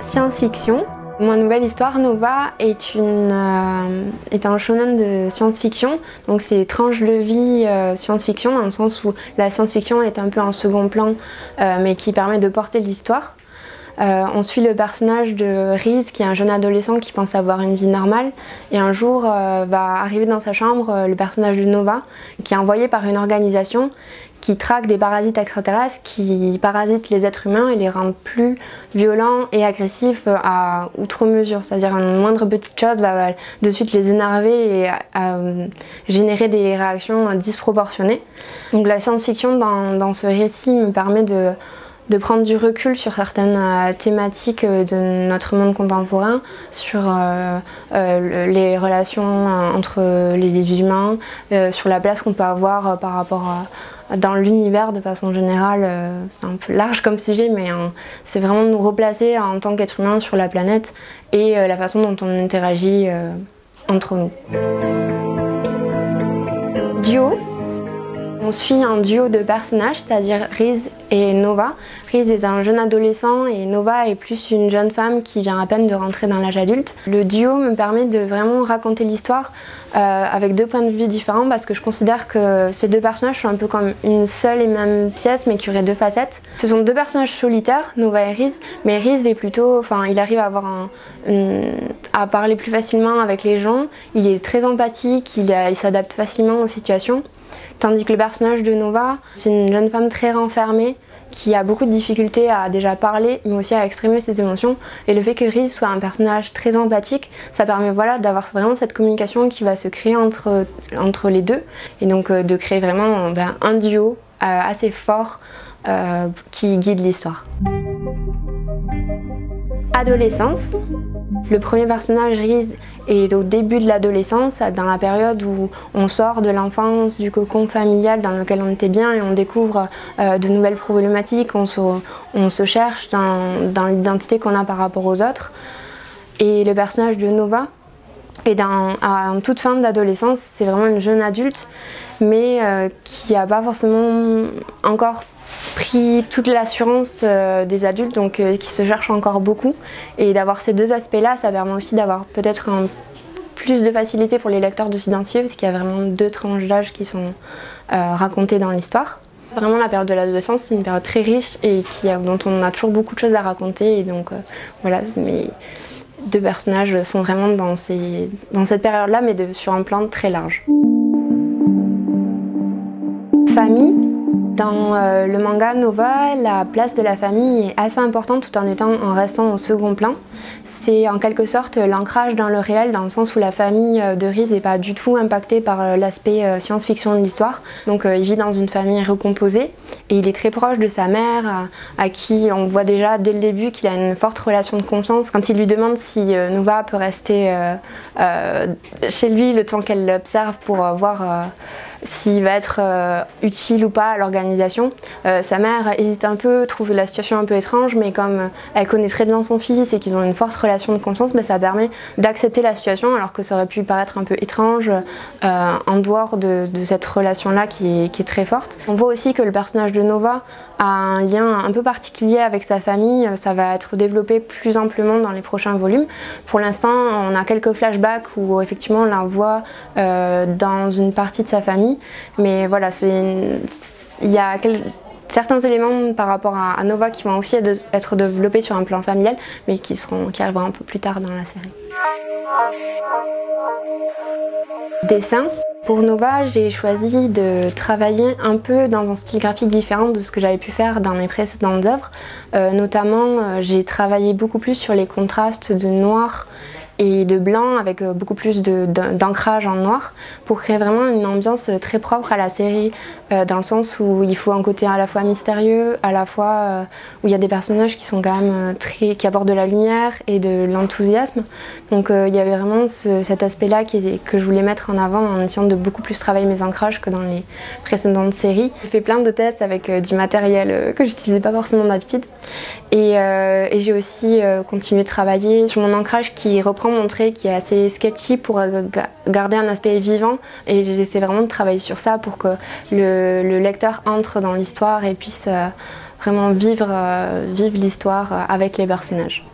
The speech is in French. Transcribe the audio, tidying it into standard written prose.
Science-fiction. Ma nouvelle histoire, Nova, est un shonen de science-fiction. Donc c'est tranche de vie science-fiction, dans le sens où la science-fiction est un peu en second plan, mais qui permet de porter l'histoire. On suit le personnage de Riz, qui est un jeune adolescent qui pense avoir une vie normale, et un jour va arriver dans sa chambre le personnage de Nova, qui est envoyé par une organisation qui traque des parasites extraterrestres qui parasitent les êtres humains et les rendent plus violents et agressifs à outre mesure. C'est-à-dire une moindre petite chose va de suite les énerver et générer des réactions disproportionnées. Donc la science-fiction dans ce récit me permet de prendre du recul sur certaines thématiques de notre monde contemporain, sur les relations entre les humains, sur la place qu'on peut avoir par rapport dans l'univers de façon générale. C'est un peu large comme sujet, mais c'est vraiment nous replacer en tant qu'être humain sur la planète et la façon dont on interagit entre nous. Duo. On suit un duo de personnages, c'est-à-dire Riz et Nova. Riz est un jeune adolescent et Nova est plus une jeune femme qui vient à peine de rentrer dans l'âge adulte. Le duo me permet de vraiment raconter l'histoire avec deux points de vue différents, parce que je considère que ces deux personnages sont un peu comme une seule et même pièce, mais qui aurait deux facettes. Ce sont deux personnages solitaires, Nova et Riz, mais Riz est plutôt, il arrive à avoir à parler plus facilement avec les gens, il est très empathique, il s'adapte facilement aux situations. Tandis que le personnage de Nova, c'est une jeune femme très renfermée qui a beaucoup de difficultés à déjà parler, mais aussi à exprimer ses émotions. Et le fait que Riz soit un personnage très empathique, ça permet d'avoir vraiment cette communication qui va se créer entre les deux. Et donc de créer vraiment un duo assez fort qui guide l'histoire. Adolescence. Le premier personnage, Riz, est au début de l'adolescence, dans la période où on sort de l'enfance, du cocon familial dans lequel on était bien, et on découvre de nouvelles problématiques, on se cherche dans l'identité qu'on a par rapport aux autres. Et le personnage de Nova est en toute fin d'adolescence, c'est vraiment une jeune adulte, mais qui n'a pas forcément encore pris toute l'assurance des adultes, donc qui se cherchent encore beaucoup. Et d'avoir ces deux aspects-là, ça permet aussi d'avoir peut-être plus de facilité pour les lecteurs de s'identifier, parce qu'il y a vraiment deux tranches d'âge qui sont racontées dans l'histoire. Vraiment, la période de l'adolescence, c'est une période très riche et dont on a toujours beaucoup de choses à raconter. Et donc voilà, mes deux personnages sont vraiment dans cette période-là, mais sur un plan très large. Famille. Dans le manga Nova, la place de la famille est assez importante tout en restant au second plan. C'est en quelque sorte l'ancrage dans le réel, dans le sens où la famille de Riz n'est pas du tout impactée par l'aspect science-fiction de l'histoire. Donc il vit dans une famille recomposée et il est très proche de sa mère, à qui on voit déjà dès le début qu'il a une forte relation de confiance. Quand il lui demande si Nova peut rester chez lui le temps qu'elle l'observe pour voir s'il va être utile ou pas à l'organisation. Sa mère hésite un peu, trouve la situation un peu étrange, mais comme elle connaît très bien son fils et qu'ils ont une forte relation de confiance, ça permet d'accepter la situation, alors que ça aurait pu paraître un peu étrange en dehors de cette relation-là qui est très forte. On voit aussi que le personnage de Nova a un lien un peu particulier avec sa famille, ça va être développé plus amplement dans les prochains volumes. Pour l'instant, on a quelques flashbacks où effectivement on la voit dans une partie de sa famille, mais voilà, il y a certains éléments par rapport à Nova qui vont aussi être développés sur un plan familial, mais qui arriveront un peu plus tard dans la série. Dessin. Pour Nova, j'ai choisi de travailler un peu dans un style graphique différent de ce que j'avais pu faire dans mes précédentes œuvres. Notamment, j'ai travaillé beaucoup plus sur les contrastes de noir et de blanc, avec beaucoup plus d'ancrage en noir, pour créer vraiment une ambiance très propre à la série, dans le sens où il faut un côté à la fois mystérieux, à la fois où il y a des personnages qui sont quand même qui apportent de la lumière et de l'enthousiasme. Donc il y avait vraiment cet aspect-là que je voulais mettre en avant, en essayant de beaucoup plus travailler mes ancrages que dans les précédentes séries. J'ai fait plein de tests avec du matériel que j'utilisais pas forcément d'habitude, et j'ai aussi continué de travailler sur mon ancrage qui reprend mon trait, qui est assez sketchy, pour garder un aspect vivant, et j'essaie vraiment de travailler sur ça pour que le lecteur entre dans l'histoire et puisse vraiment vivre l'histoire avec les personnages.